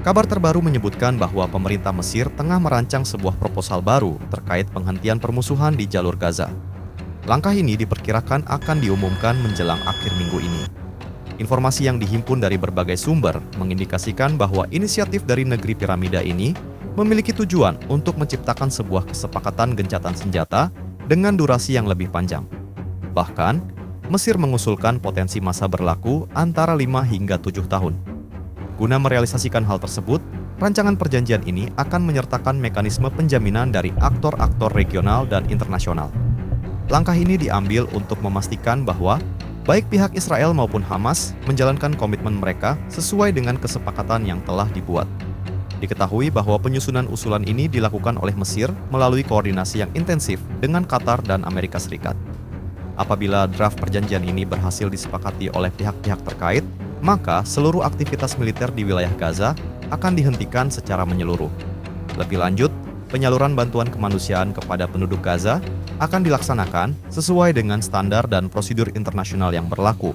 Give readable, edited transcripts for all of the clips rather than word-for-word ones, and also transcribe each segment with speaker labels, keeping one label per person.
Speaker 1: Kabar terbaru menyebutkan bahwa pemerintah Mesir tengah merancang sebuah proposal baru terkait penghentian permusuhan di jalur Gaza. Langkah ini diperkirakan akan diumumkan menjelang akhir minggu ini. Informasi yang dihimpun dari berbagai sumber mengindikasikan bahwa inisiatif dari negeri piramida ini memiliki tujuan untuk menciptakan sebuah kesepakatan gencatan senjata dengan durasi yang lebih panjang. Bahkan, Mesir mengusulkan potensi masa berlaku antara 5 hingga 7 tahun. Guna merealisasikan hal tersebut, rancangan perjanjian ini akan menyertakan mekanisme penjaminan dari aktor-aktor regional dan internasional. Langkah ini diambil untuk memastikan bahwa baik pihak Israel maupun Hamas menjalankan komitmen mereka sesuai dengan kesepakatan yang telah dibuat. Diketahui bahwa penyusunan usulan ini dilakukan oleh Mesir melalui koordinasi yang intensif dengan Qatar dan Amerika Serikat. Apabila draft perjanjian ini berhasil disepakati oleh pihak-pihak terkait, maka seluruh aktivitas militer di wilayah Gaza akan dihentikan secara menyeluruh. Lebih lanjut, penyaluran bantuan kemanusiaan kepada penduduk Gaza akan dilaksanakan sesuai dengan standar dan prosedur internasional yang berlaku.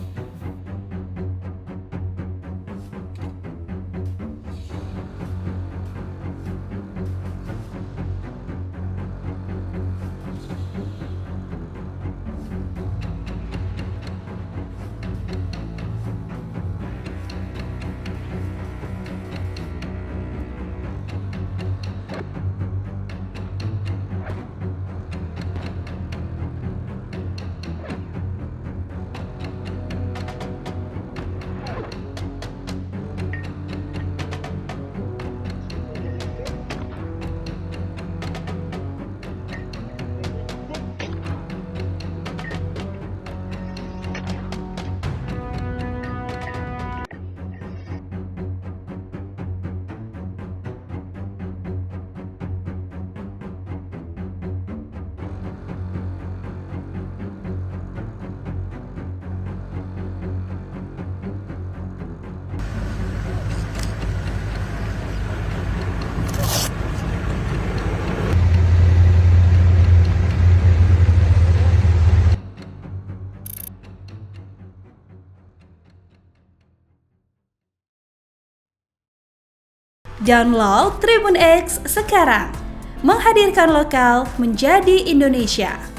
Speaker 2: Download Tribun X sekarang, menghadirkan lokal menjadi Indonesia.